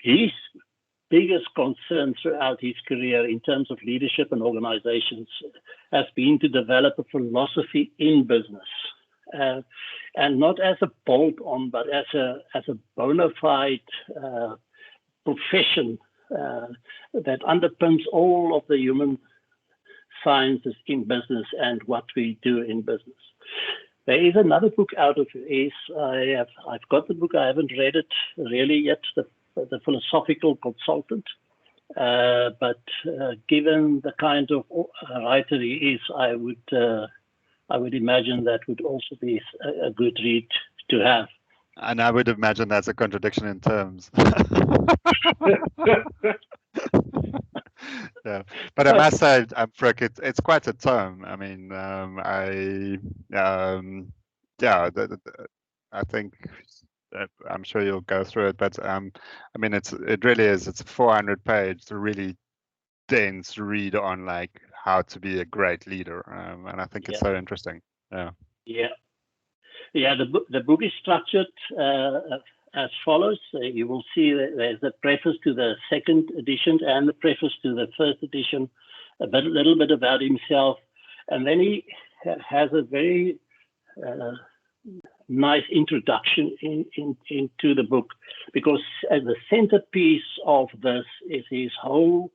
his biggest concern throughout his career in terms of leadership and organizations has been to develop a philosophy in business, and not as a bolt-on, but as a bona fide profession that underpins all of the human sciences in business and what we do in business. There is another book out of his. I've got the book. I haven't read it really yet. The Philosophical Consultant. But given the kind of writer he is, I would imagine that would also be a good read to have. And I would imagine that's a contradiction in terms. Yeah, but I must say, Frick, it's quite a tome. I mean, I think I'm sure you'll go through it, but I mean, it really is. It's a 400-page, really dense read on like how to be a great leader, and I think it's so interesting. Yeah. The book is structured as follows. You will see that there's a preface to the second edition and the preface to the first edition, a little bit about himself, and then he has a very nice introduction into the book, because the centerpiece of this is his whole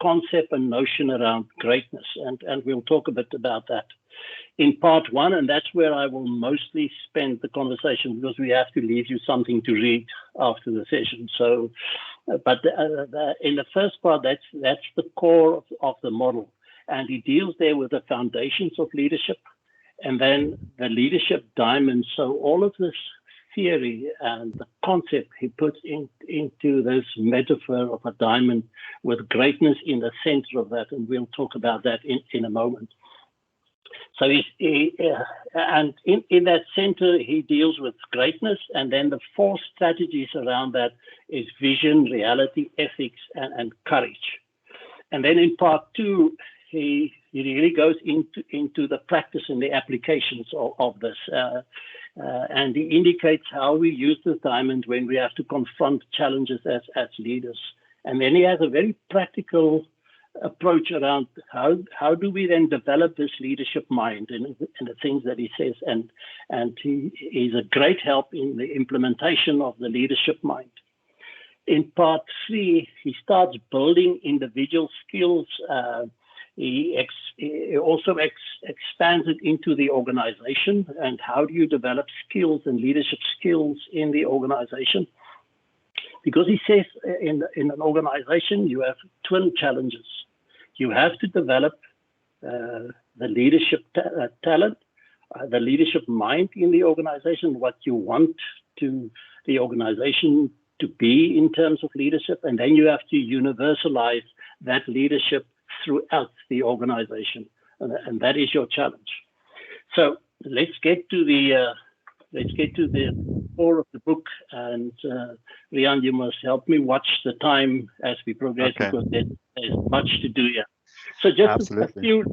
concept and notion around greatness, and we'll talk a bit about that in part one, and that's where I will mostly spend the conversation, because we have to leave you something to read after the session. So, but in the first part, that's the core of the model, and he deals there with the foundations of leadership, and then the leadership diamond. So all of this theory and the concept he puts into this metaphor of a diamond with greatness in the center of that, and we'll talk about that in a moment. So and in that center, he deals with greatness, and then the four strategies around that is vision, reality, ethics, and courage. And then in part two, he really goes into the practice and the applications of this, and he indicates how we use this diamond when we have to confront challenges as leaders. And then he has a very practical approach around how do we then develop this leadership mind and the things that he says, and he is a great help in the implementation of the leadership mind. In part three, he starts building individual skills. He also expands it into the organization, and how do you develop skills and leadership skills in the organization? Because he says in an organization, you have twin challenges. You have to develop the leadership talent, the leadership mind in the organization, what you want the organization to be in terms of leadership, and then you have to universalize that leadership throughout the organization, and that is your challenge. So let's get to the core of the book, and Rian, you must help me watch the time as we progress, because there's much to do here. So just a few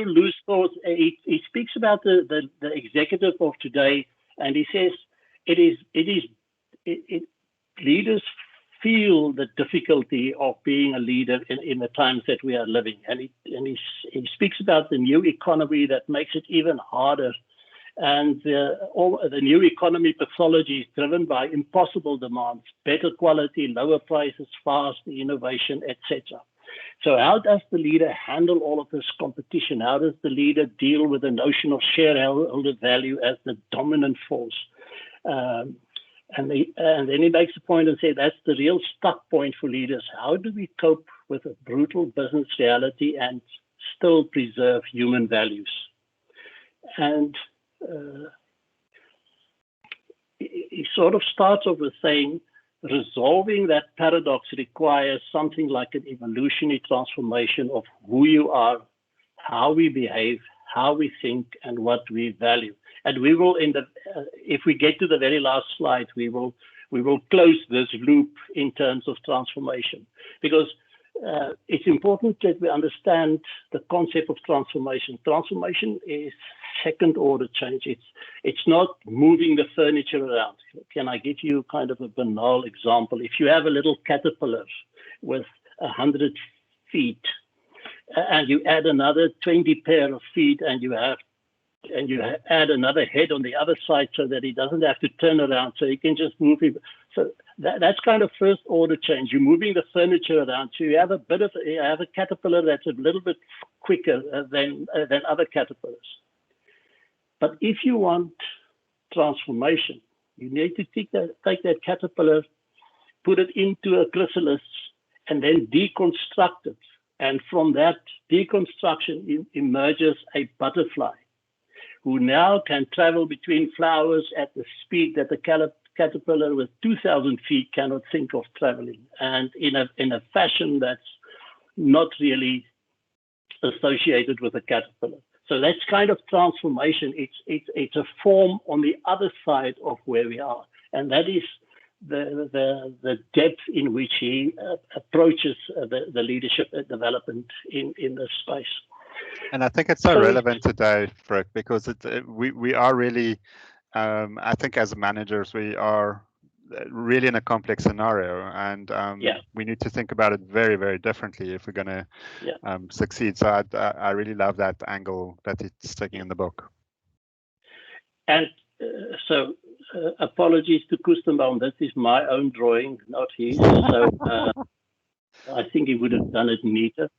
loose thoughts. He speaks about the executive of today, and he says leaders feel the difficulty of being a leader in the times that we are living, and he speaks about the new economy that makes it even harder. And all the new economy pathology is driven by impossible demands, better quality, lower prices, fast innovation, etc. So how does the leader handle all of this competition? How does the leader deal with the notion of shareholder value as the dominant force? And then he makes a point and says that's the real stuck point for leaders. How do we cope with a brutal business reality and still preserve human values? And he sort of starts off with saying, resolving that paradox requires something like an evolutionary transformation of who you are, how we behave, how we think, and what we value. And we will, if we get to the very last slide, we will close this loop in terms of transformation, because it's important that we understand the concept of transformation. Transformation is second order change. It's not moving the furniture around. Can I give you kind of a banal example? If you have a little caterpillar with 100 feet and you add another 20 pair of feet and you add another head on the other side so that he doesn't have to turn around, so he can just move it. So that's kind of first order change. You're moving the furniture around. So you have a caterpillar that's a little bit quicker than other caterpillars. But if you want transformation, you need to take that caterpillar, put it into a chrysalis, and then deconstruct it. And from that deconstruction emerges a butterfly, who now can travel between flowers at the speed that the caterpillar with 2,000 feet cannot think of traveling, and in a fashion that's not really associated with a caterpillar. So that's kind of transformation. It's a form on the other side of where we are, and that is the depth in which he approaches the leadership development in this space. And I think it's so relevant today, Frick, because we are really, I think as managers, we are really in a complex scenario, and we need to think about it very, very differently if we're going to succeed. So I really love that angle that it's taking in the book. And so apologies to Koestenbaum, this is my own drawing, not his. So I think he would have done it neater.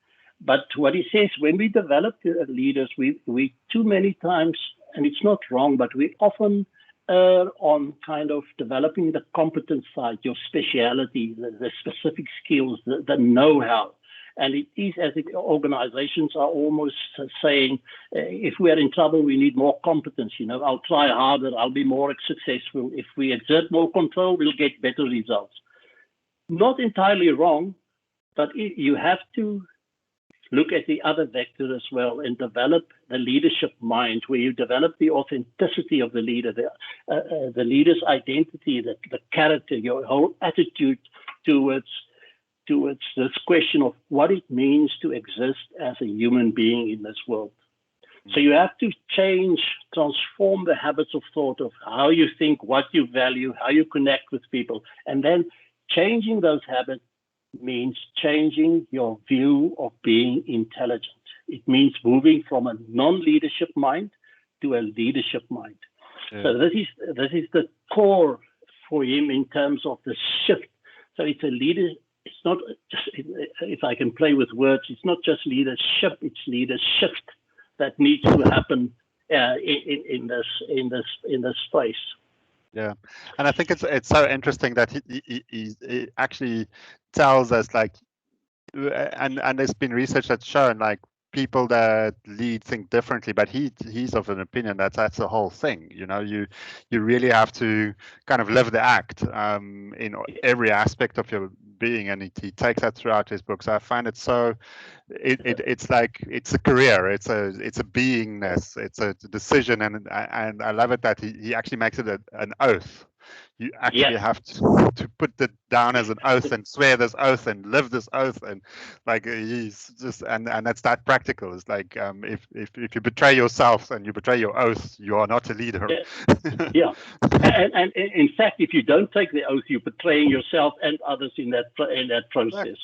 But what he says, when we develop leaders, we too many times, and it's not wrong, but we often err on kind of developing the competence side, your speciality, the specific skills, the know-how. And it is as if organizations are almost saying, if we are in trouble, we need more competence. I'll try harder, I'll be more successful. If we exert more control, we'll get better results. Not entirely wrong, but you have to look at the other vector as well and develop the leadership mind, where you develop the authenticity of the leader, the leader's identity, the character, your whole attitude towards this question of what it means to exist as a human being in this world. So you have to transform the habits of thought of how you think, what you value, how you connect with people. And then changing those habits means changing your view of being intelligent. It means moving from a non-leadership mind to a leadership mind. Yeah. So this is the core for him in terms of the shift. So it's a leader. It's not just, if I can play with words, it's not just leadership. It's leadership that needs to happen in this space. Yeah, and I think it's so interesting that he actually tells us, like, and there's been research that's shown, like, people that lead think differently, but he's of an opinion that that's the whole thing. You really have to kind of live the act in every aspect of your being, and he takes that throughout his book. So I find it so it's like it's a career, it's a beingness, it's a decision, and I love it that he actually makes it an oath. You actually have to put it down as an oath and swear this oath and live this oath, and like he's just and that's that practical. It's like if you betray yourself and you betray your oath, you are not a leader. Yeah. And in fact, if you don't take the oath, you're betraying yourself and others in that process.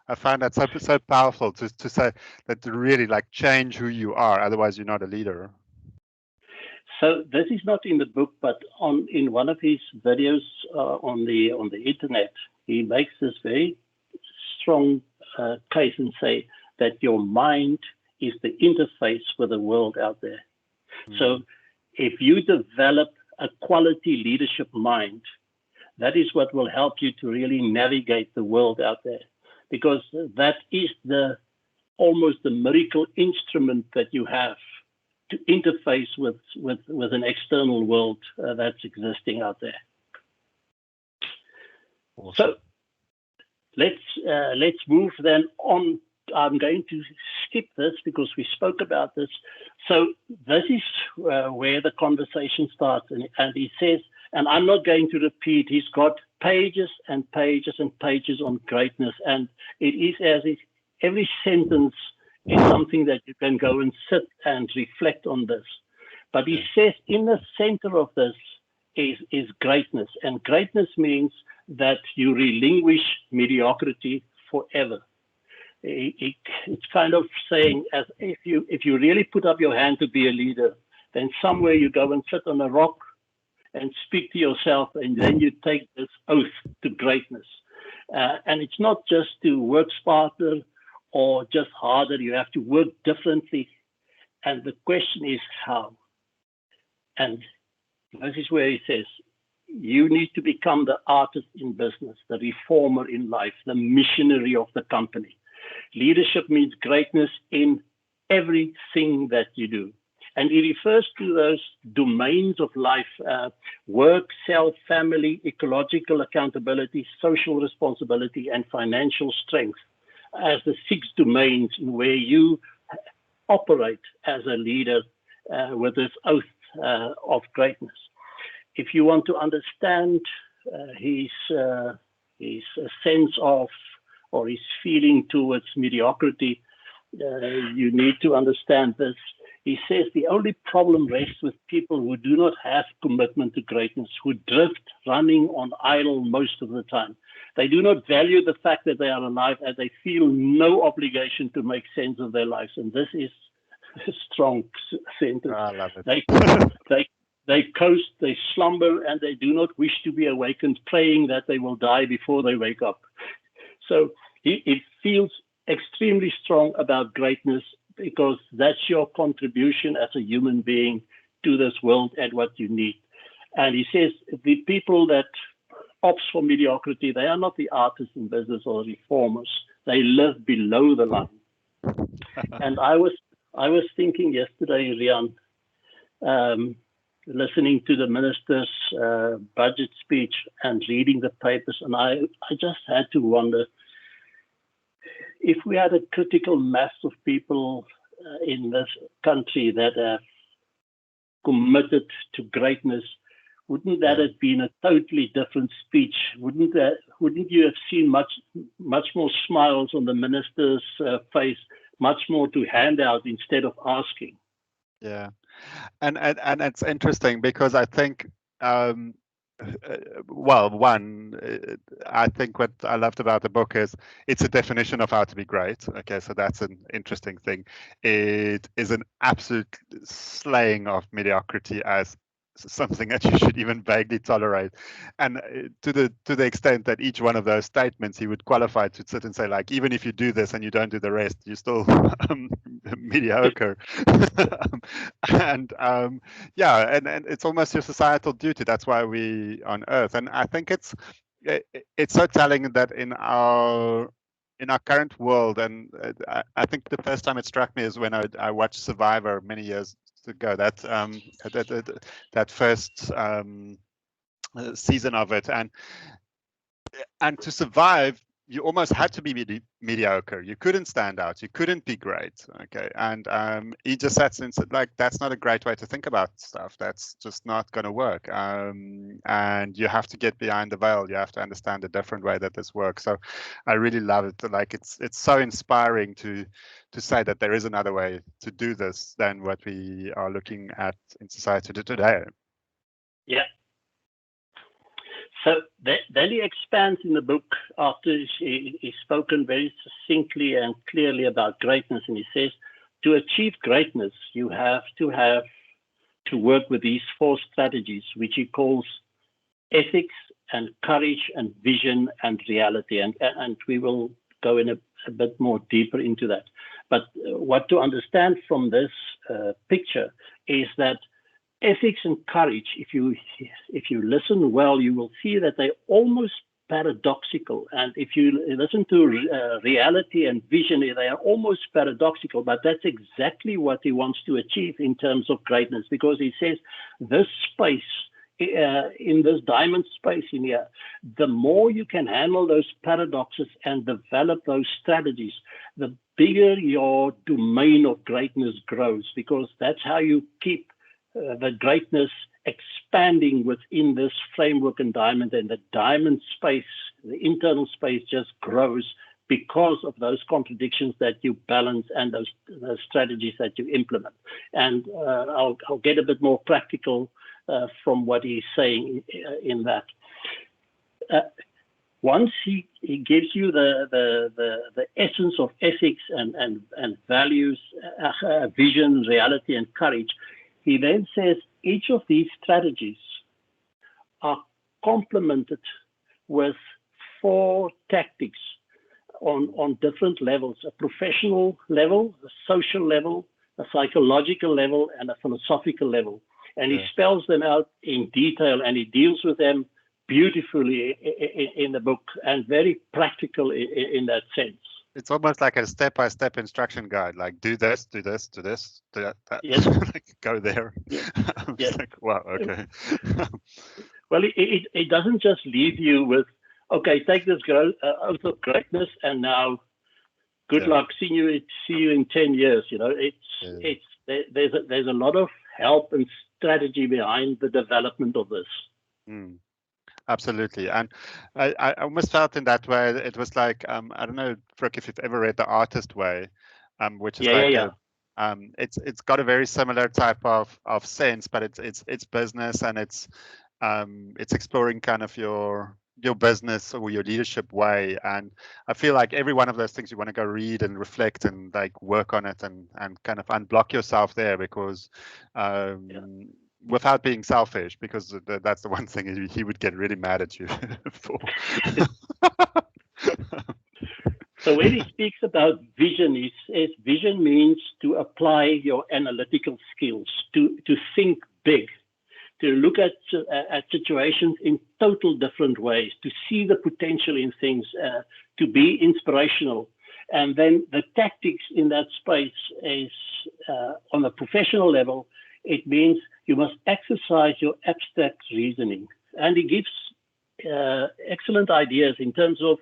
I find that so powerful to say that, to really like change who you are. Otherwise, you're not a leader. So this is not in the book, but in one of his videos on the internet, he makes this very strong case and say that your mind is the interface with the world out there. So if you develop a quality leadership mind, that is what will help you to really navigate the world out there, because that is almost the miracle instrument that you have to interface with an external world that's existing out there. Awesome. So let's move then on. I'm going to skip this because we spoke about this. So this is where the conversation starts, and he says, and I'm not going to repeat, he's got pages and pages and pages on greatness, and it is as if every sentence is something that you can go and sit and reflect on this. But he says in the center of this is greatness, and greatness means that you relinquish mediocrity forever. It's kind of saying, as if you really put up your hand to be a leader, then somewhere you go and sit on a rock and speak to yourself, and then you take this oath to greatness. And it's not just to work smarter or just harder. You have to work differently. And the question is how. And this is where he says, you need to become the artist in business, the reformer in life, the missionary of the company. Leadership means greatness in everything that you do. And he refers to those domains of life, work, self, family, ecological accountability, social responsibility, and financial strength as the 6 domains in where you operate as a leader with this oath of greatness. If you want to understand his sense of, or his feeling towards mediocrity, you need to understand this. He says the only problem rests with people who do not have commitment to greatness, who drift running on idle most of the time. They do not value the fact that they are alive, and they feel no obligation to make sense of their lives. And this is a strong sentence. I love it. They coast, they slumber, and they do not wish to be awakened, praying that they will die before they wake up. So it feels extremely strong about greatness, because that's your contribution as a human being to this world and what you need. And he says the people that opt for mediocrity, they are not the artists in business or reformers. They live below the line. And I was thinking yesterday, Rian, listening to the minister's budget speech and reading the papers, and I just had to wonder, if we had a critical mass of people in this country that have committed to greatness, wouldn't that have been a totally different speech? Wouldn't you have seen much more smiles on the minister's face, much more to hand out instead of asking? Yeah, and it's interesting because I think I think what I loved about the book is it's a definition of how to be great. Okay, so that's an interesting thing. It is an absolute slaying of mediocrity as something that you should even vaguely tolerate, and to the extent that each one of those statements he would qualify to sit and say, like, even if you do this and you don't do the rest, you're still mediocre. and it's almost your societal duty. That's why we on earth. And I think it's so telling that in our current world, and I think the first time it struck me is when I watched Survivor many years ago. That first season of it, and to survive, you almost had to be mediocre. You couldn't stand out. You couldn't be great. Okay, and he just sat and said, like, that's not a great way to think about stuff. That's just not going to work. And you have to get behind the veil. You have to understand a different way that this works. So I really love it. Like, it's so inspiring to say that there is another way to do this than what we are looking at in society today. Yeah. So then he expands in the book after he's spoken very succinctly and clearly about greatness, and he says, to achieve greatness, you have to work with these 4 strategies, which he calls ethics and courage and vision and reality. And we will go in a bit more deeper into that. But what to understand from this picture is that ethics and courage, if you listen well, you will see that they're almost paradoxical. And if you listen to reality and vision, they are almost paradoxical. But that's exactly what he wants to achieve in terms of greatness, because he says this space, in this diamond space in here, the more you can handle those paradoxes and develop those strategies, the bigger your domain of greatness grows, because that's how you keep the greatness expanding within this framework and diamond, and the diamond space, the internal space, just grows because of those contradictions that you balance and those strategies that you implement. And I'll get a bit more practical from what he's saying in that. Once he gives you the essence of ethics and values, vision, reality, and courage, he then says each of these strategies are complemented with 4 tactics on different levels: a professional level, a social level, a psychological level, and a philosophical level. And he spells them out in detail, and he deals with them beautifully in the book, and very practical in that sense. It's almost like a step-by-step instruction guide, like do this, do this, do this, do that. Yes. Like, go there. Yes. Yes. Like, wow, okay. Well, it doesn't just leave you with, okay, take this oath of greatness, and now good luck. See you in 10 years. You know, there's a lot of help and strategy behind the development of this. Absolutely. And I almost felt in that way, it was like, I don't know, Brooke, if you've ever read The Artist Way, which is it's got a very similar type of sense, but it's business, and it's exploring kind of your business or your leadership way. And I feel like every one of those things you want to go read and reflect and like work on it and kind of unblock yourself there, because without being selfish, because that's the one thing he would get really mad at you for. So when he speaks about vision, he says vision means to apply your analytical skills, to think big, to look at situations in total different ways, to see the potential in things, to be inspirational. And then the tactics in that space is on a professional level, it means you must exercise your abstract reasoning. And he gives excellent ideas in terms of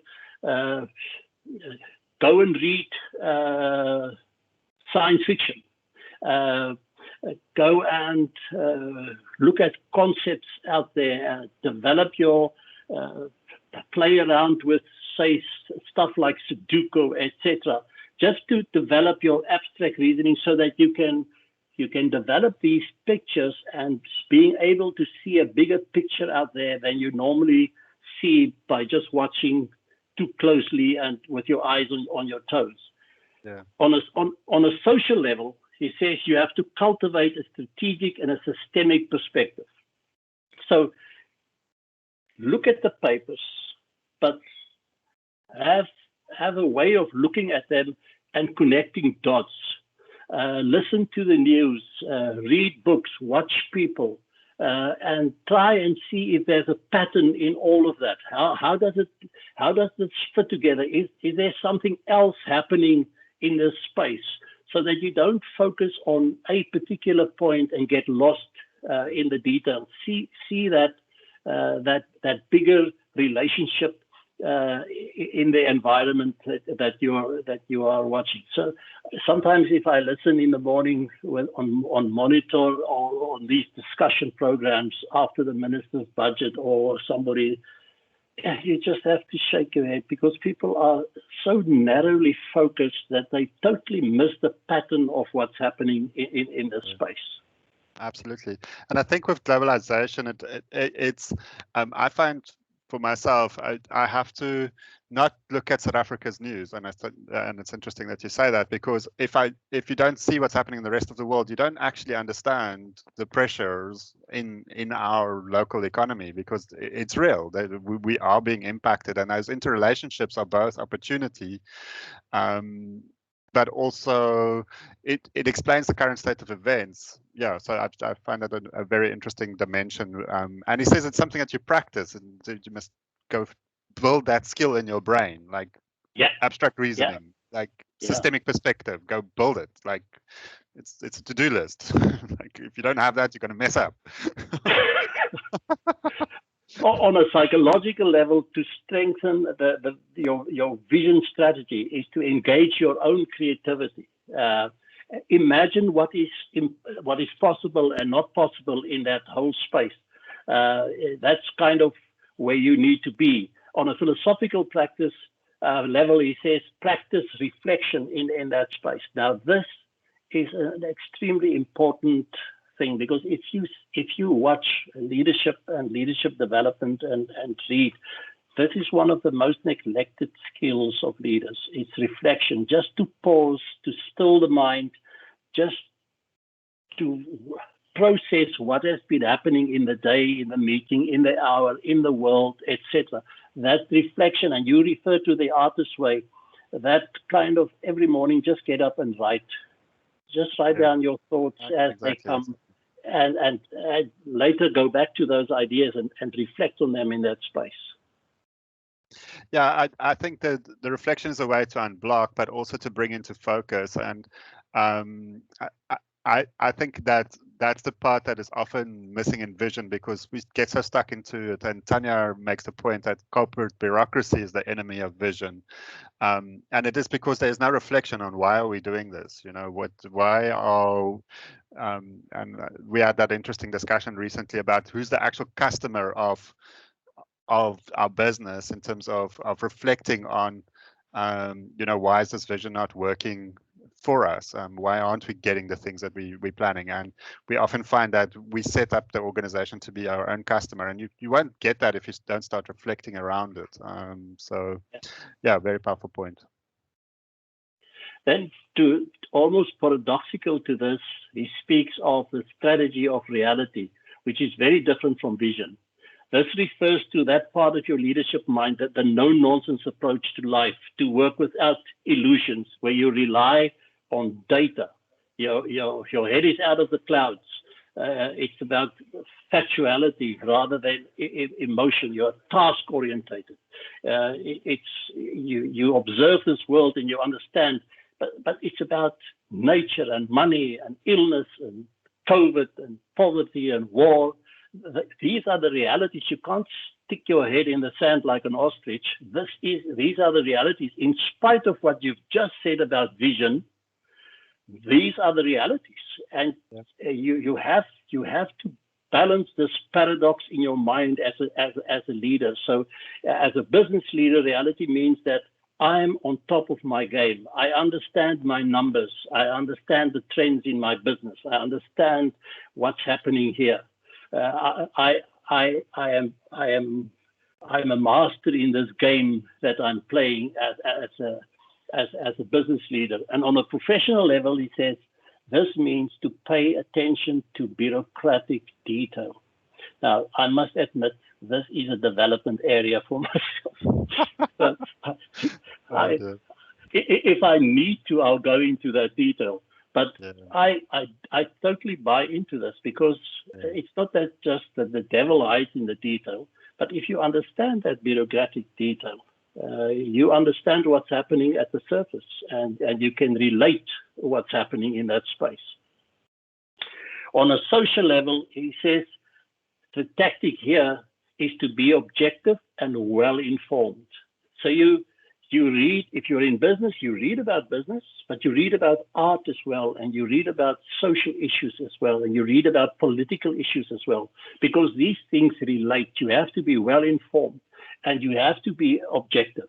go and read science fiction. Go and look at concepts out there, develop your, play around with, say, stuff like Sudoku, etc., just to develop your abstract reasoning so that you can develop these pictures and being able to see a bigger picture out there than you normally see by just watching too closely and with your eyes on your toes. Yeah. On a social level, he says you have to cultivate a strategic and a systemic perspective. So look at the papers, but have a way of looking at them and connecting dots. Listen to the news, read books, watch people, and try and see if there's a pattern in all of that. How does this fit together? Is there something else happening in this space, so that you don't focus on a particular point and get lost in the details? See that bigger relationship in the environment that you are watching. So sometimes if I listen in the morning on Monitor or on these discussion programs after the minister's budget or somebody, you just have to shake your head, because people are so narrowly focused that they totally miss the pattern of what's happening in this space. Absolutely. And I think with globalization, it's I find for myself, I have to not look at South Africa's news, and it's interesting that you say that, because if you don't see what's happening in the rest of the world, you don't actually understand the pressures in our local economy, because it's real. We are being impacted, and those interrelationships are both opportunity, but also it explains the current state of events. Yeah, so I find that a very interesting dimension. And he says it's something that you practice, and you must go build that skill in your brain, like abstract reasoning, like systemic perspective. Go build it. Like it's a to-do list. Like if you don't have that, you're going to mess up. On a psychological level, to strengthen your vision strategy is to engage your own creativity. Imagine what is possible and not possible in that whole space. That's kind of where you need to be. On a philosophical practice level, he says practice reflection in that space. Now, this is an extremely important thing, because if you watch leadership and leadership development and read, this is one of the most neglected skills of leaders. It's reflection, just to pause, to still the mind, just to process what has been happening in the day, in the meeting, in the hour, in the world, etc. That reflection, and you refer to the artist's way, that kind of every morning, just get up and write. Just write down your thoughts as they come, and later go back to those ideas and reflect on them in that space. Yeah, I think that the reflection is a way to unblock, but also to bring into focus. And I think that that's the part that is often missing in vision, because we get so stuck into it. And Tanya makes the point that corporate bureaucracy is the enemy of vision. And it is because there is no reflection on why are we doing this? You know, why are, and we had that interesting discussion recently about who's the actual customer of our business, in terms of reflecting on, you know, why is this vision not working for us? Why aren't we getting the things that we're planning? And we often find that we set up the organization to be our own customer, and you won't get that if you don't start reflecting around it. So yeah, very powerful point. Then, to almost paradoxical to this, he speaks of the strategy of reality, which is very different from vision. This refers to that part of your leadership mind, that the no-nonsense approach to life, to work without illusions, where you rely on data. Your head is out of the clouds. It's about factuality rather than emotion. You're task orientated. You observe this world and you understand, but it's about nature and money and illness and COVID and poverty and war. These are the realities. You can't stick your head in the sand like an ostrich. These are the realities. In spite of what you've just said about vision, these are the realities, and you have to balance this paradox in your mind as a leader. So, as a business leader, reality means that I'm on top of my game. I understand my numbers. I understand the trends in my business. I understand what's happening here. I'm a master in this game that I'm playing as a business leader. And on a professional level, he says, this means to pay attention to bureaucratic detail. Now, I must admit, this is a development area for myself. If I need to, I'll go into that detail. But I totally buy into this, because it's not that just that the devil hides in the detail, but if you understand that bureaucratic detail, you understand what's happening at the surface, and you can relate what's happening in that space. On a social level, he says the tactic here is to be objective and well informed. So you read, if you're in business, you read about business, but you read about art as well, and you read about social issues as well, and you read about political issues as well, because these things relate. You have to be well informed, and you have to be objective.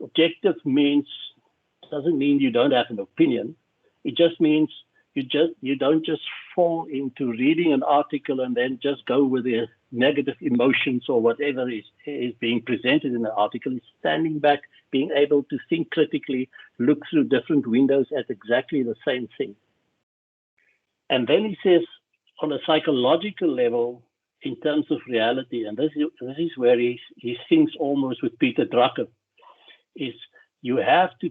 Objective doesn't mean you don't have an opinion. It just means you don't just fall into reading an article and then just go with the negative emotions or whatever is being presented in the article. It's standing back, being able to think critically, look through different windows at exactly the same thing. And then he says, on a psychological level, in terms of reality, and this is where he thinks almost with Peter Drucker, is you have to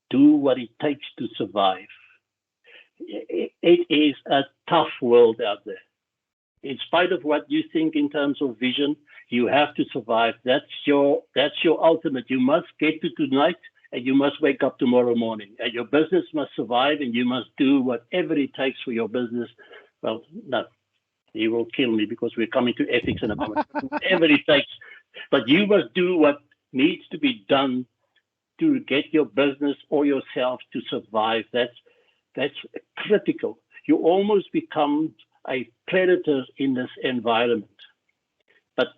do what it takes to survive. It is a tough world out there. In spite of what you think in terms of vision, you have to survive. That's your ultimate. You must get to tonight, and you must wake up tomorrow morning. And your business must survive, and you must do whatever it takes for your business. Well, no, he will kill me because we're coming to ethics in a moment. Whatever it takes, but you must do what needs to be done to get your business or yourself to survive. That's critical. You almost become a predator in this environment. But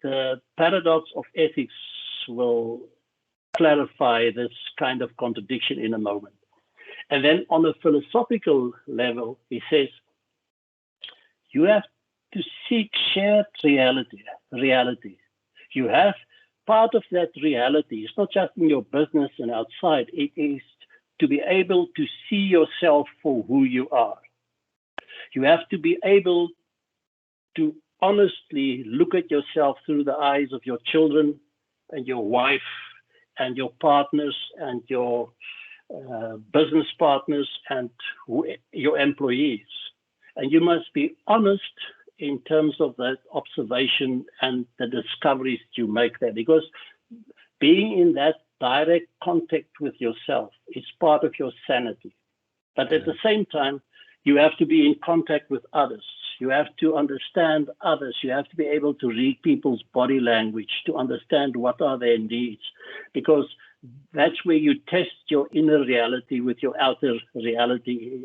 the paradox of ethics will clarify this kind of contradiction in a moment. And then on a philosophical level, he says, you have to seek shared reality. You have part of that reality. It's not just in your business and outside. It is to be able to see yourself for who you are. You have to be able to honestly look at yourself through the eyes of your children and your wife and your partners and your business partners and your employees. And you must be honest in terms of that observation and the discoveries you make there, because being in that direct contact with yourself is part of your sanity. But at the same time, you have to be in contact with others. You have to understand others. You have to be able to read people's body language to understand what are their needs, because that's where you test your inner reality with your outer reality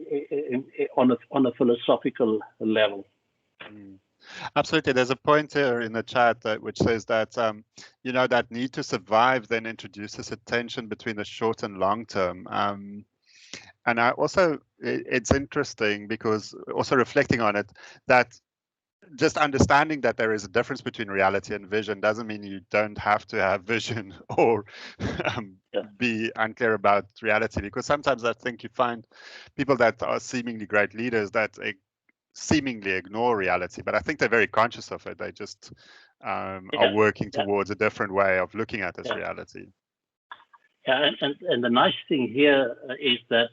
on a philosophical level. Absolutely. There's a point here in the chat which says that, that need to survive then introduces a tension between the short and long term. And I also, it's interesting because also reflecting on it, that just understanding that there is a difference between reality and vision doesn't mean you don't have to have vision or be unclear about reality, because sometimes I think you find people that are seemingly great leaders that seemingly ignore reality, but I think they're very conscious of it. They just are working towards a different way of looking at this reality. Yeah, and the nice thing here is that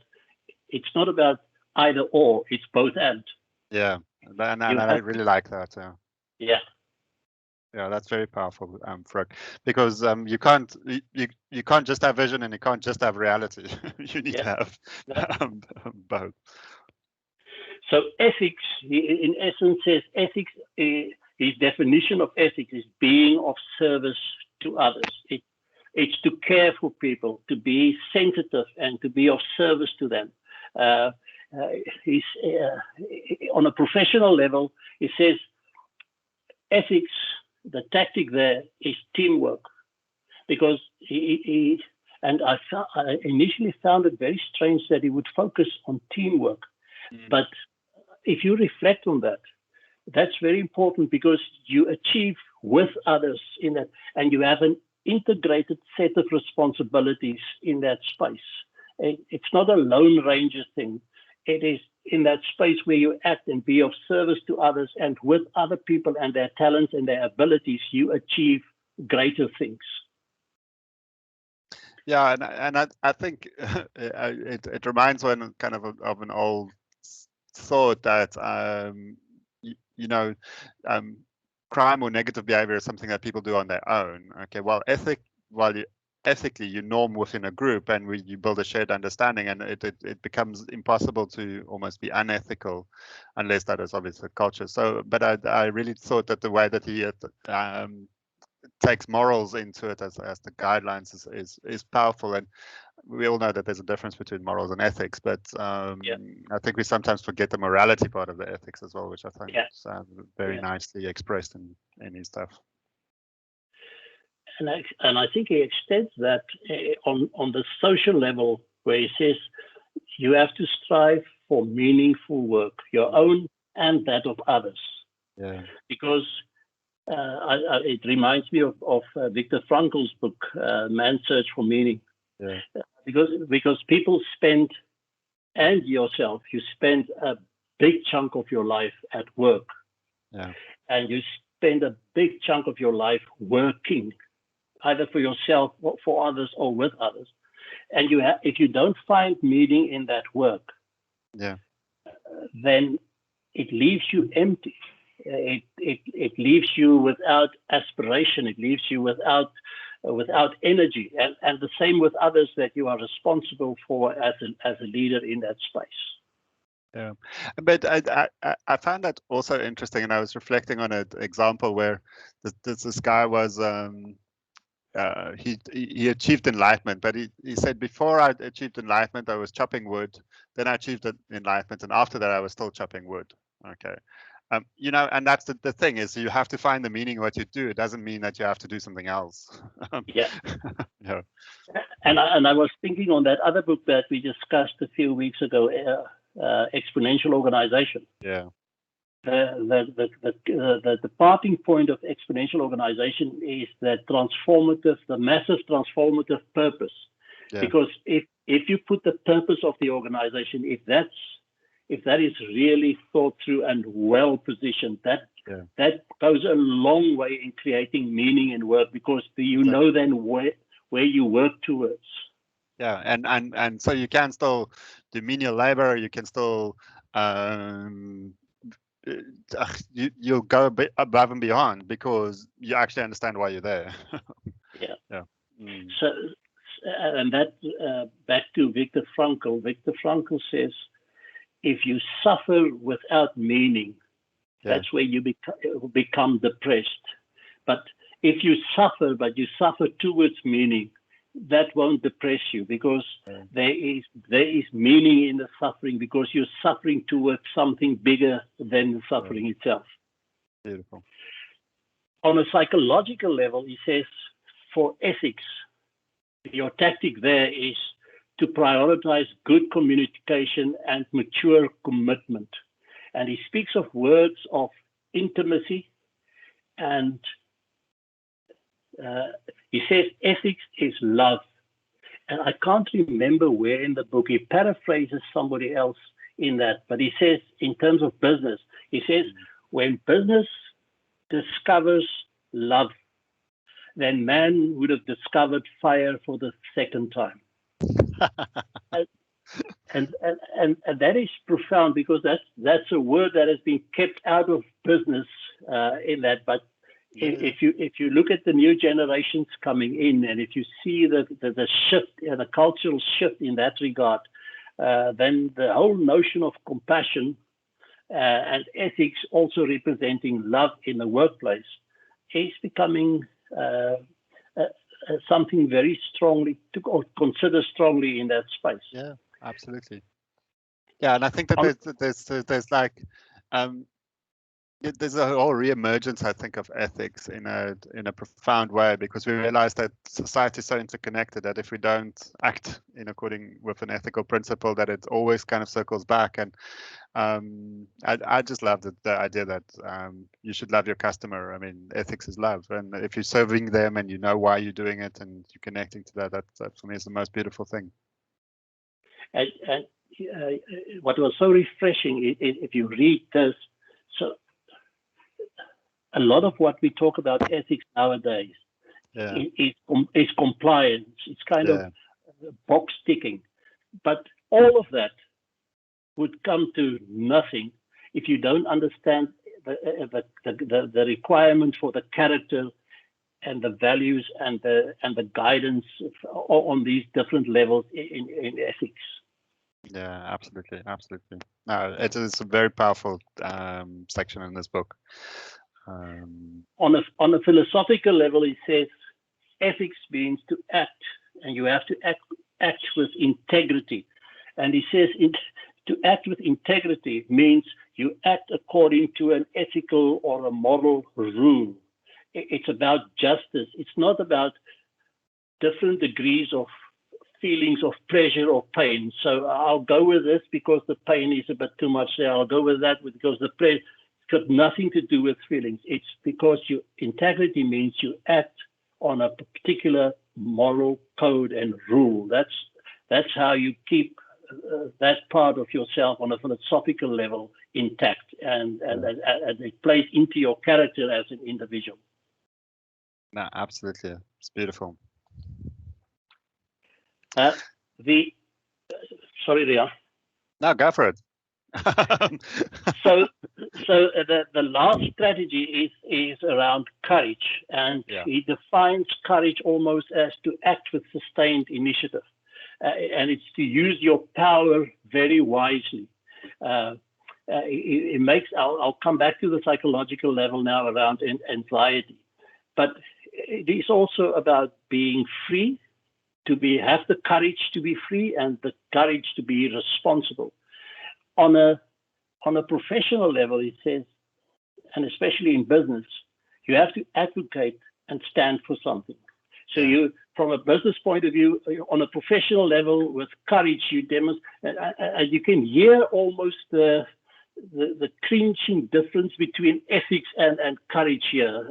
it's not about either or, it's both and. Yeah, and I really like that. Yeah. Yeah, that's very powerful, Frank, because you can't just have vision and you can't just have reality. You need to have both. So ethics, in essence, says ethics. His definition of ethics is being of service to others. It's to care for people, to be sensitive, and to be of service to them. He's on a professional level. He says ethics. The tactic there is teamwork, because I initially found it very strange that he would focus on teamwork. But if you reflect on that, that's very important, because you achieve with others in that, and you have an integrated set of responsibilities in that space. It's not a Lone Ranger thing. It is in that space where you act and be of service to others, and with other people and their talents and their abilities, you achieve greater things. Yeah, and I think it reminds one kind of an old thought that crime or negative behavior is something that people do on their own. Okay, well, ethically you norm within a group, and you build a shared understanding, and it becomes impossible to almost be unethical unless that is obviously the culture. So, but I really thought that the way that he takes morals into it as the guidelines is powerful, and we all know that there's a difference between morals and ethics, but I think we sometimes forget the morality part of the ethics as well, which I think is very nicely expressed in his stuff. And I think he extends that on the social level, where he says you have to strive for meaningful work, your own and that of others. Yeah. Because it reminds me of Viktor Frankl's book, Man's Search for Meaning. Yeah. Because people spend, and yourself, you spend a big chunk of your life at work. Yeah. And you spend a big chunk of your life working, either for yourself, or for others, or with others. And if you don't find meaning in that work, then it leaves you empty. It leaves you without aspiration. It leaves you without energy, and the same with others that you are responsible for as a leader in that space. Yeah, but I found that also interesting, and I was reflecting on an example where this guy was he achieved enlightenment, but he said, before I achieved enlightenment, I was chopping wood. Then I achieved enlightenment, and after that, I was still chopping wood. Okay. And that's the thing, is you have to find the meaning of what you do. It doesn't mean that you have to do something else. Yeah. Yeah. And I was thinking on that other book that we discussed a few weeks ago, Exponential Organization. Yeah. The departing point of exponential organization is the massive transformative purpose. Yeah. Because if you put the purpose of the organization, if that is really thought through and well positioned, that goes a long way in creating meaning in work, because you know then where you work towards. Yeah, and so you can still do menial labor. You can still you'll go a bit above and beyond because you actually understand why you're there. Yeah. Yeah. Mm. So, and that back to Viktor Frankl. Viktor Frankl says, if you suffer without meaning, that's where you become depressed. But if you suffer, but you suffer towards meaning, that won't depress you, because there is meaning in the suffering, because you're suffering towards something bigger than the suffering itself. Beautiful. On a psychological level, he says, for ethics, your tactic there is to prioritize good communication and mature commitment. And he speaks of words of intimacy, and he says ethics is love. And I can't remember where in the book, he paraphrases somebody else in that, but he says, in terms of business, he says, when business discovers love, then man would have discovered fire for the second time. and that is profound, because that's a word that has been kept out of business in that. But if you look at the new generations coming in, and if you see the shift, the cultural shift in that regard, then the whole notion of compassion and ethics, also representing love in the workplace, is becoming something very strongly to consider strongly in that space. Yeah, absolutely. Yeah, and I think that there's like there's a whole re-emergence, I think, of ethics in a profound way, because we realize that society is so interconnected that if we don't act in according with an ethical principle, that it always kind of circles back. And I just love the idea that you should love your customer. I mean, ethics is love, and if you're serving them and you know why you're doing it and you're connecting to that for me is the most beautiful thing. And what was so refreshing, if you read this, so a lot of what we talk about ethics nowadays is compliance. It's kind of box ticking, but all of that would come to nothing if you don't understand the requirement for the character and the values and the guidance on these different levels in ethics. Yeah, absolutely. No, it is a very powerful section in this book. On a philosophical level, he says ethics means to act, and you have to act with integrity. And he says to act with integrity means you act according to an ethical or a moral rule. It's about justice. It's not about different degrees of feelings of pleasure or pain. So I'll go with this because the pain is a bit too much there. I'll go with that because the pleasure. Got nothing to do with feelings. It's because integrity means you act on a particular moral code and rule. That's how you keep that part of yourself on a philosophical level intact, and it plays into your character as an individual. No, absolutely, it's beautiful. Sorry, Ria. No, go for it. So the last strategy is around courage, and he defines courage almost as to act with sustained initiative, and it's to use your power very wisely. It makes. I'll come back to the psychological level now around anxiety, but it is also about being free, have the courage to be free and the courage to be responsible. On a professional level, it says, and especially in business, you have to advocate and stand for something. So you, from a business point of view, on a professional level, with courage, you demonstrate, and you can hear almost the clinching difference between ethics and courage here,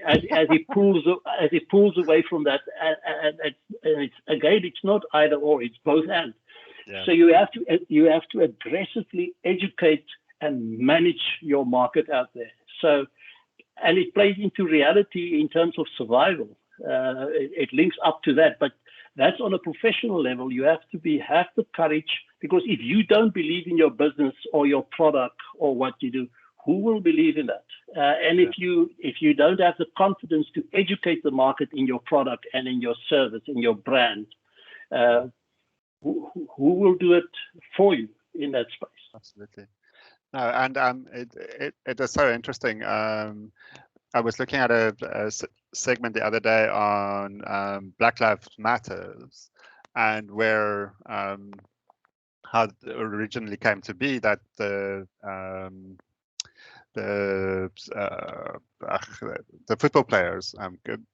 as he pulls away from that. And it's not either or; it's both and. Yeah. So you have to aggressively educate and manage your market out there. So, and it plays into reality in terms of survival. It links up to that, but that's on a professional level. You have to have the courage, because if you don't believe in your business or your product or what you do, who will believe in that? And if you don't have the confidence to educate the market in your product and in your service, in your brand, who will do it for you in that space? Absolutely. No, and it is so interesting. I was looking at a segment the other day on Black Lives Matters, and where how it originally came to be that the football players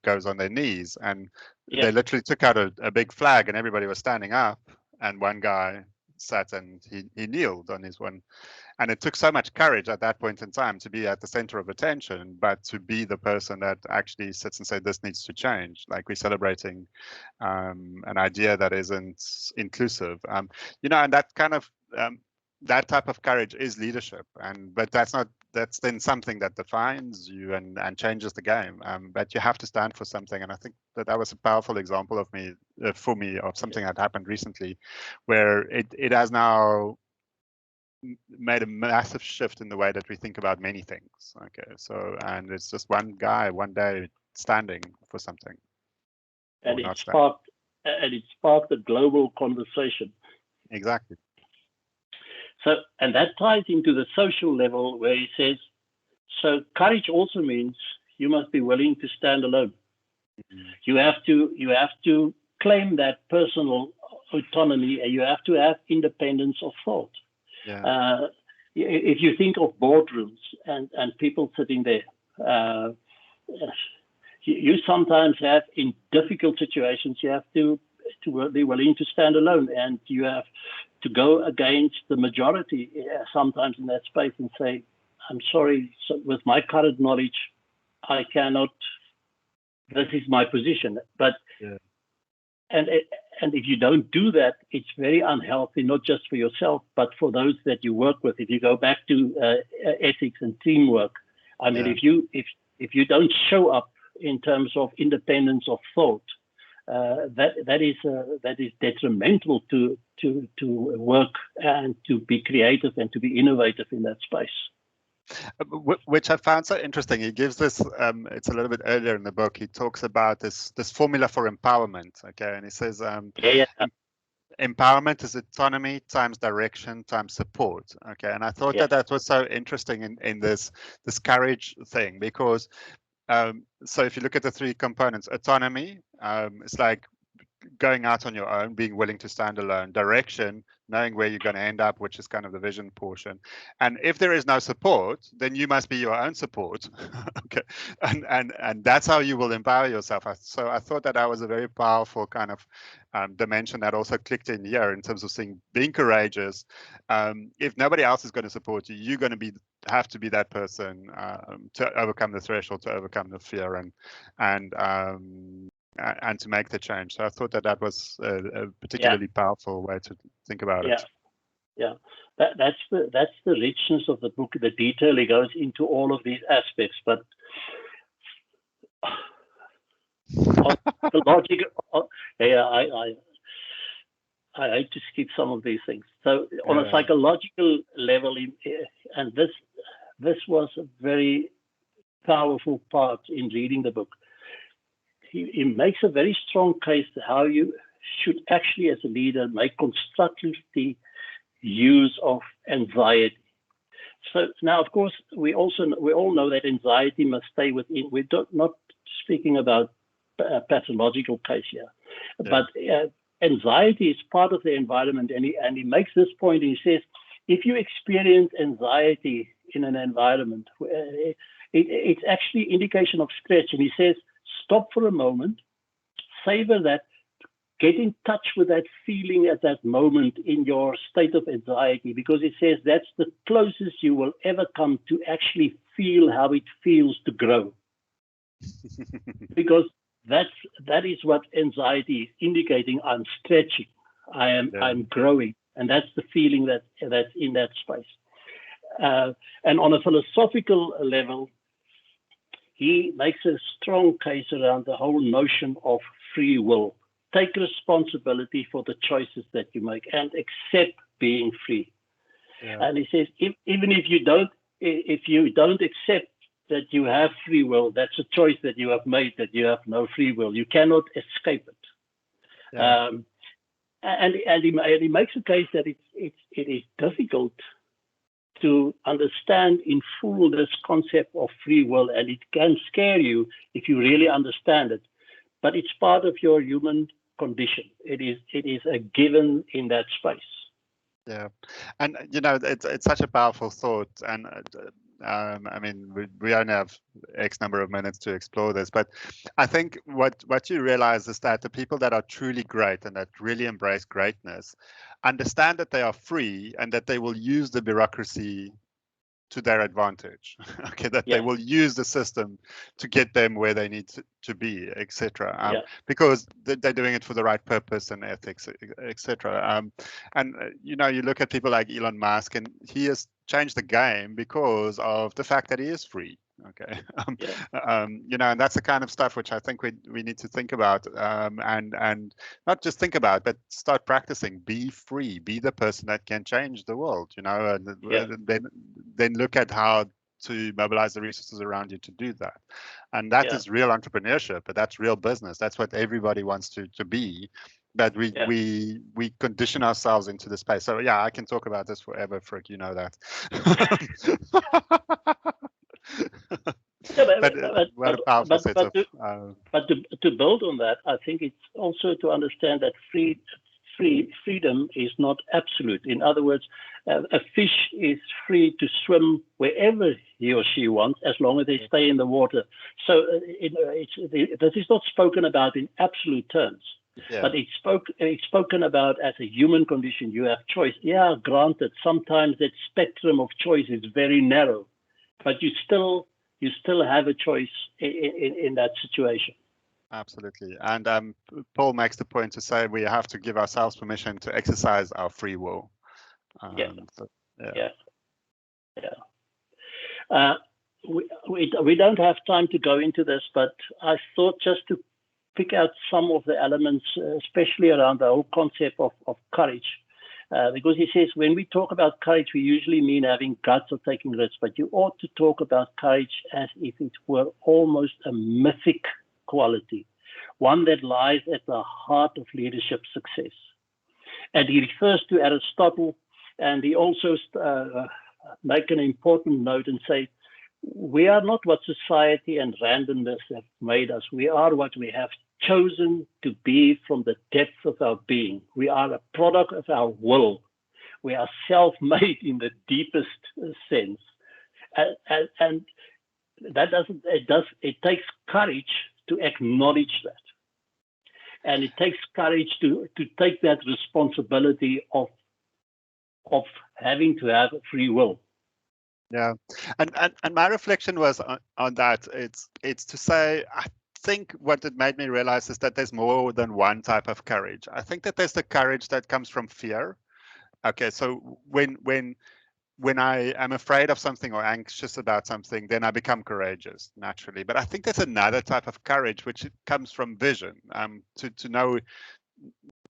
goes on their knees, and they literally took out a big flag, and everybody was standing up, and one guy sat and he kneeled on his one. And it took so much courage at that point in time to be at the center of attention, but to be the person that actually sits and says, this needs to change. Like, we're celebrating an idea that isn't inclusive. And that kind of, that type of courage is leadership. But that's then something that defines you and changes the game. But you have to stand for something. And I think that was a powerful example for me of something that happened recently, where it has now made a massive shift in the way that we think about many things. Okay, so, and it's just one guy one day standing for something, and it sparked a global conversation. Exactly. So, and that ties into the social level, where he says, so courage also means you must be willing to stand alone. Mm-hmm. You have to claim that personal autonomy, and you have to have independence of thought. Yeah. If you think of boardrooms and people sitting there, you sometimes have, in difficult situations, you have to be willing to stand alone, and you have to go against the majority sometimes in that space and say, I'm sorry, so with my current knowledge, I cannot, this is my position. But and if you don't do that, it's very unhealthy, not just for yourself, but for those that you work with. If you go back to ethics and teamwork, I mean, if you don't show up in terms of independence of thought, that is detrimental to work and to be creative and to be innovative in that space. Which I found so interesting. He gives this, it's a little bit earlier in the book, he talks about this formula for empowerment, okay? And he says, empowerment is autonomy times direction times support, okay? And I thought that was so interesting in this courage thing, because so if you look at the three components, autonomy, it's like going out on your own, being willing to stand alone. Direction, knowing where you're going to end up, which is kind of the vision portion. And if there is no support, then you must be your own support. Okay, and that's how you will empower yourself. So I thought that was a very powerful kind of dimension that also clicked in here in terms of being courageous. If nobody else is going to support you, you're going to have to be that person to overcome the threshold, to overcome the fear, and to make the change. So I thought that was a particularly powerful way to think about it. Yeah, that's the richness of the book. The detail, it goes into all of these aspects, but the logic. I hate to skip some of these things. So on a psychological level, and this was a very powerful part in reading the book. He makes a very strong case to how you should actually, as a leader, make constructive use of anxiety. So now, of course, we all know that anxiety must stay within. We're not speaking about pathological case here. But anxiety is part of the environment, and he makes this point. He says, if you experience anxiety in an environment, it's actually indication of stretch. And he says, stop for a moment, savor that, get in touch with that feeling at that moment in your state of anxiety, because it says that's the closest you will ever come to actually feel how it feels to grow. Because that is what anxiety is indicating. I'm stretching, I'm growing, and that's the feeling that's in that space. And on a philosophical level, he makes a strong case around the whole notion of free will. Take responsibility for the choices that you make and accept being free. And he says, even if you don't accept that you have free will, that's a choice that you have made, that you have no free will. You cannot escape it. And he makes a case that it is difficult to understand in full this concept of free will, and it can scare you if you really understand it. But it's part of your human condition. It is a given in that space. Yeah, and it's such a powerful thought, and I mean, we only have X number of minutes to explore this, but I think what you realize is that the people that are truly great and that really embrace greatness understand that they are free and that they will use the bureaucracy to their advantage. Okay, that they will use the system to get them where they need to be, etc. Because they're doing it for the right purpose and ethics, etc. And you look at people like Elon Musk, and he has changed the game because of the fact that he is free. Okay, and that's the kind of stuff which I think we need to think about, and not just think about, but start practicing. Be free. Be the person that can change the world. And then look at how to mobilize the resources around you to do that. And that is real entrepreneurship, but that's real business. That's what everybody wants to be. But we condition ourselves into the space. So I can talk about this forever, Frick. You know that. What a powerful set of. But to build on that, I think it's also to understand that freedom is not absolute. In other words, a fish is free to swim wherever he or she wants, as long as they stay in the water. So this is not spoken about in absolute terms. But it's spoken about as a human condition. You have choice. Yeah, granted, sometimes that spectrum of choice is very narrow, but you still have a choice in that situation. Absolutely. And Paul makes the point to say we have to give ourselves permission to exercise our free will. We don't have time to go into this, but I thought just to pick out some of the elements, especially around the whole concept of courage. Because he says when we talk about courage, we usually mean having guts or taking risks, but you ought to talk about courage as if it were almost a mythic quality, one that lies at the heart of leadership success. And he refers to Aristotle, and he also make an important note and say, we are not what society and randomness have made us. We are what we have chosen to be from the depth of our being. We are a product of our will. We are self-made in the deepest sense. And it takes courage to acknowledge that. And it takes courage to take that responsibility of having to have free will. Yeah, and my reflection was on that. It's to say, I think what it made me realize is that there's more than one type of courage. I think that there's the courage that comes from fear. Okay, so when I am afraid of something or anxious about something, then I become courageous naturally. But I think there's another type of courage which comes from vision, to know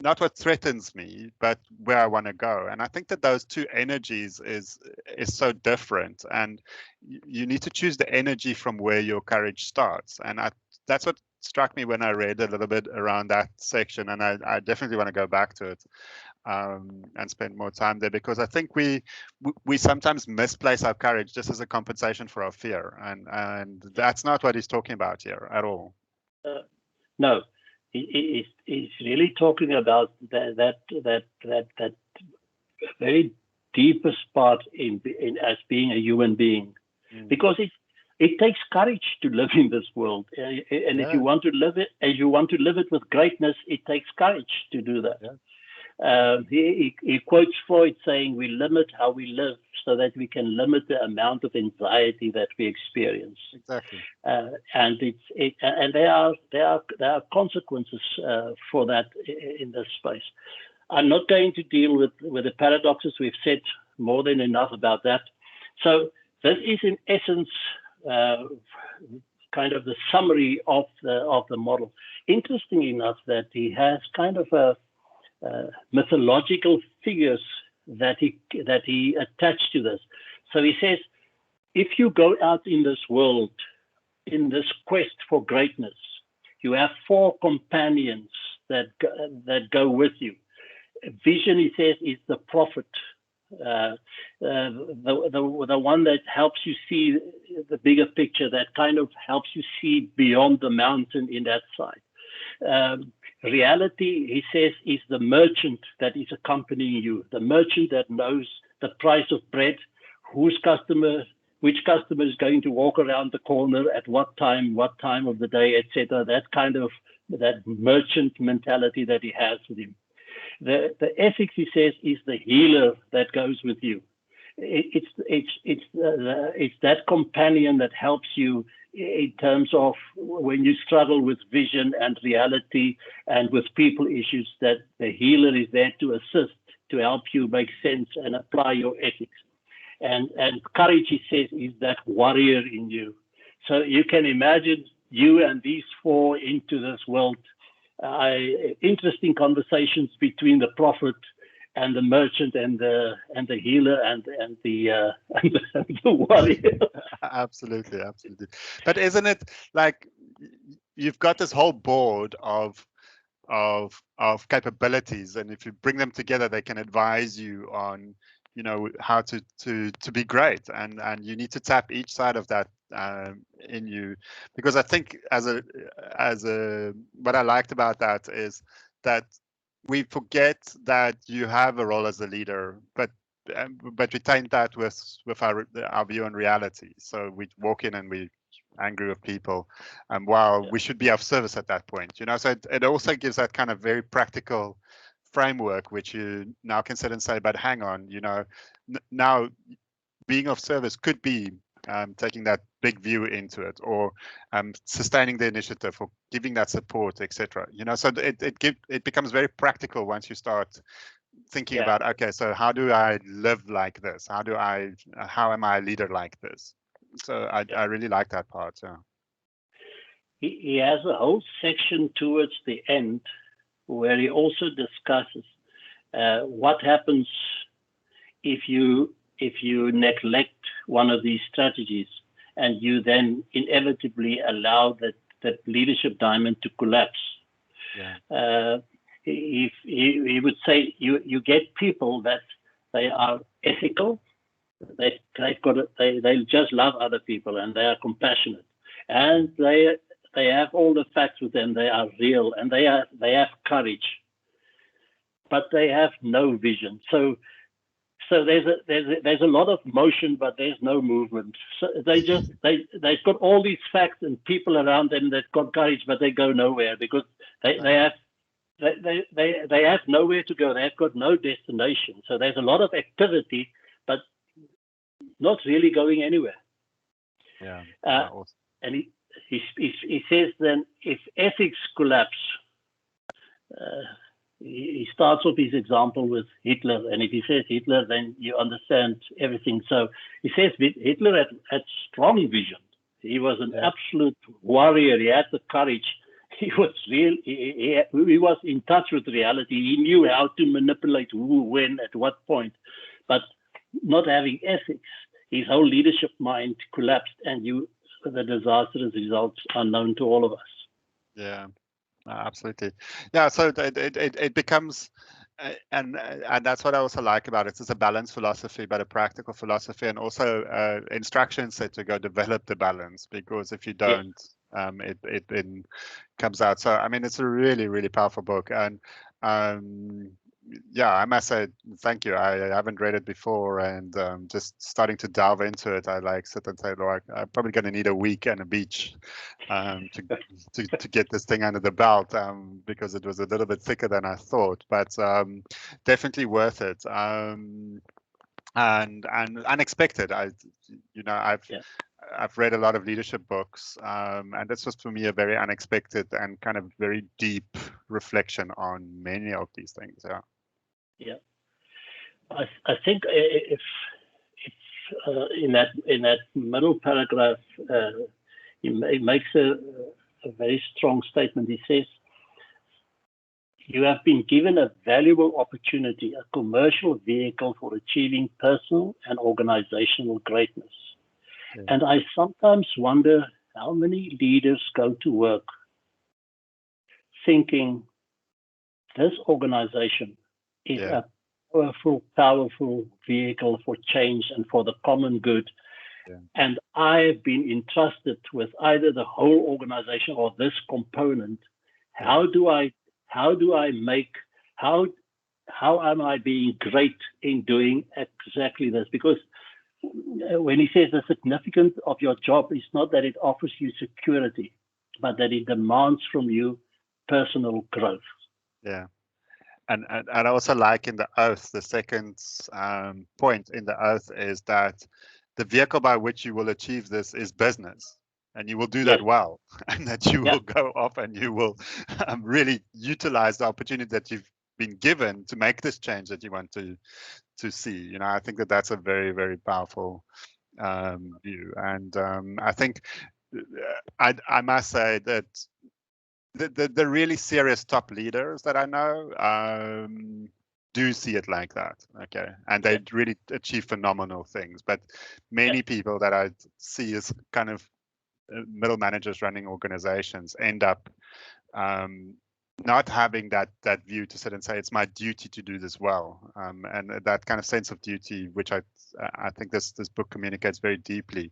not what threatens me, but where I want to go. And I think that those two energies is so different, and you need to choose the energy from where your courage starts. And that's what struck me when I read a little bit around that section, and I definitely want to go back to it and spend more time there, because I think we sometimes misplace our courage just as a compensation for our fear, and that's not what he's talking about here at all. No, he's really talking about that very deepest part in as being a human being, because it takes courage to live in this world, and if you want to live it, as you want to live it with greatness, it takes courage to do that. He quotes Freud saying, "We limit how we live so that we can limit the amount of anxiety that we experience." Exactly. And there are consequences for that in this space. I'm not going to deal with the paradoxes. We've said more than enough about that. So this is in essence kind of the summary of the model. Interesting enough that he has kind of a mythological figures that he attached to this. So he says, if you go out in this world, in this quest for greatness, you have 4 companions that go with you. Vision, he says, is the prophet, the one that helps you see the bigger picture, that kind of helps you see beyond the mountain in that side. Reality, he says, is the merchant that is accompanying you, the merchant that knows the price of bread, which customer is going to walk around the corner at what time of the day, etc. That merchant mentality that he has with him. The ethics, he says, is the healer that goes with you. It's that companion that helps you in terms of when you struggle with vision and reality and with people issues, that the healer is there to assist, to help you make sense and apply your ethics. And courage, he says, is that warrior in you. So you can imagine you and these 4 into this world. Interesting conversations between the prophet and the merchant and the healer and the warrior. Absolutely. But isn't it like you've got this whole board of capabilities, and if you bring them together, they can advise you on how to be great, and you need to tap each side of that in you, because I think as a what I liked about that is that we forget that you have a role as a leader, but retain that with our view on reality. So we walk in and we angry with people, and while we should be of service at that point, so it also gives that kind of very practical framework, which you now can sit and say, but hang on, now being of service could be taking that big view into it, or sustaining the initiative, or giving that support, etc. So it becomes very practical once you start thinking about, okay, so how do I live like this? How am I a leader like this? So I really like that part. Yeah. He has a whole section towards the end where he also discusses what happens if you neglect one of these strategies, and you then inevitably allow that leadership diamond to collapse. He would say you get people that they are ethical, they just love other people, and they are compassionate, and they have all the facts with them. They are real, and they have courage, but they have no vision. So there's a lot of motion, but there's no movement. So they've got all these facts and people around them that got courage, but they go nowhere because they have nowhere to go. They've got no destination. So there's a lot of activity, but not really going anywhere. Yeah. Awesome. And he says then, if ethics collapse, he starts off his example with Hitler, and if he says Hitler, then you understand everything. So he says Hitler had strong vision. He was an absolute warrior. He had the courage. He was real. He was in touch with reality. He knew how to manipulate who, when, at what point. But not having ethics, his whole leadership mind collapsed, and the disastrous results are known to all of us. Yeah. Absolutely. Yeah, so it becomes, and that's what I also like about it. It's a balanced philosophy, but a practical philosophy, and also instructions said to go develop the balance, because if you don't, it then comes out. So I mean, it's a really, really powerful book. And yeah, I must say thank you. I haven't read it before, and just starting to delve into it, I like sit and say, "Look, I'm probably going to need a week and a beach to get this thing under the belt," because it was a little bit thicker than I thought, but definitely worth it. And unexpected. Yeah. I've read a lot of leadership books, and this was for me a very unexpected and kind of very deep reflection on many of these things. Yeah. Yeah. I think if in that middle paragraph, he makes a very strong statement. He says, "You have been given a valuable opportunity, a commercial vehicle for achieving personal and organizational greatness." Yeah. And I sometimes wonder how many leaders go to work thinking this organization is Yeah. a powerful vehicle for change and for the common good. Yeah. And I've been entrusted with either the whole organization or this component. How do I make, how am I being great in doing exactly this? Because when he says the significance of your job is not that it offers you security, but that it demands from you personal growth. Yeah. And I also like in the oath, the second point in the oath is that the vehicle by which you will achieve this is business, and you will do that Yes. well, and that you Yeah. will go off and you will really utilize the opportunity that you've been given to make this change that you want to see. You know, I think that that's a very, very powerful view, and I think I must say that the really serious top leaders that I know do see it like that. Okay. And they really achieve phenomenal things. But many people that I see as kind of middle managers running organizations end up not having that view to sit and say it's my duty to do this well, and that kind of sense of duty, which I think this book communicates very deeply,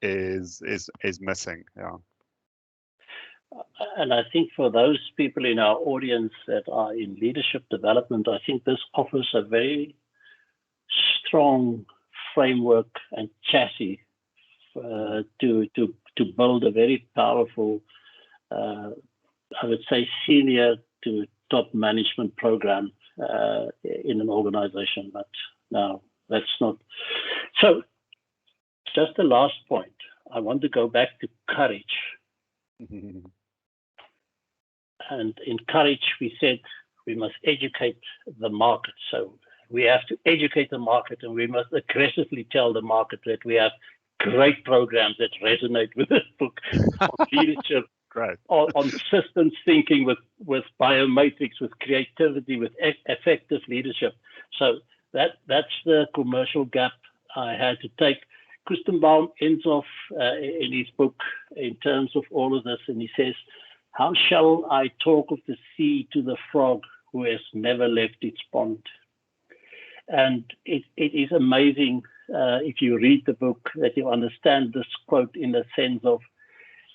is missing. Yeah. And I think for those people in our audience that are in leadership development, I think this offers a very strong framework and chassis to build a very powerful, I would say, senior to top management program in an organization. But no, that's not. So, just the last point. I want to go back to courage. And in courage, we said we must educate the market. So we have to educate the market, and we must aggressively tell the market that we have great programs that resonate with this book on leadership, Great. on systems thinking, with biometrics, with creativity, with effective leadership. So that's the commercial gap I had to take. Koestenbaum ends off in his book in terms of all of this, and he says, "How shall I talk of the sea to the frog who has never left its pond?" And it is amazing if you read the book that you understand this quote in the sense of,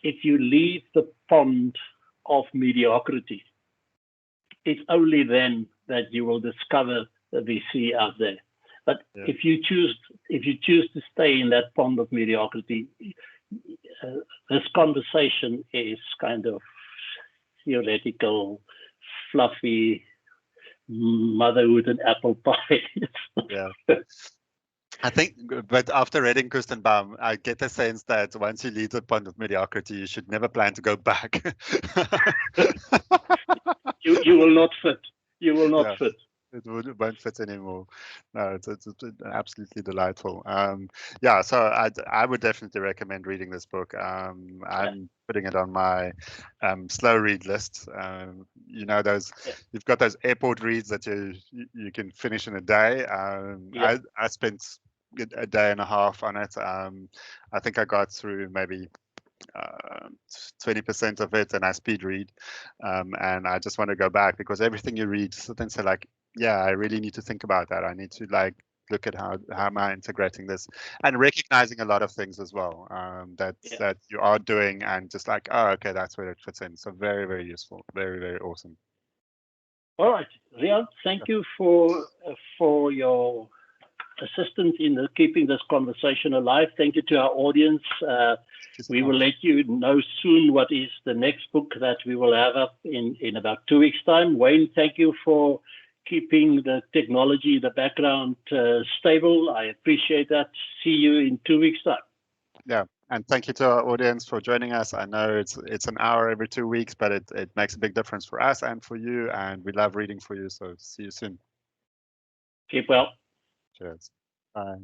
if you leave the pond of mediocrity, it's only then that you will discover the sea out there. But if you choose to stay in that pond of mediocrity, this conversation is kind of theoretical, fluffy, motherhood and apple pie. Yeah. I think, but after reading Koestenbaum, I get the sense that once you leave the pond of mediocrity, you should never plan to go back. You will not fit. You will not fit. It won't fit anymore. No, it's absolutely delightful. Yeah, so I would definitely recommend reading this book. I'm putting it on my slow read list. You know, you've got those airport reads that you can finish in a day. I spent a day and a half on it. I think I got through maybe 20% of it, and I speed read, and I just want to go back, because everything you read, then say like, yeah, I really need to think about that. I need to like look at how am I integrating this, and recognizing a lot of things as well, that you are doing, and just like, oh, okay, that's where it fits in. So very, very useful, very, very awesome. All right, Rian, thank you for your assistance in keeping this conversation alive. Thank you to our audience. We will let you know soon what is the next book that we will have up in about 2 weeks' time. Wayne, thank you for keeping the technology, the background stable. I appreciate that. See you in 2 weeks' time. Yeah, and thank you to our audience for joining us. I know it's an hour every 2 weeks, but it makes a big difference for us and for you, and we love reading for you. So see you soon. Keep well. Cheers. Bye.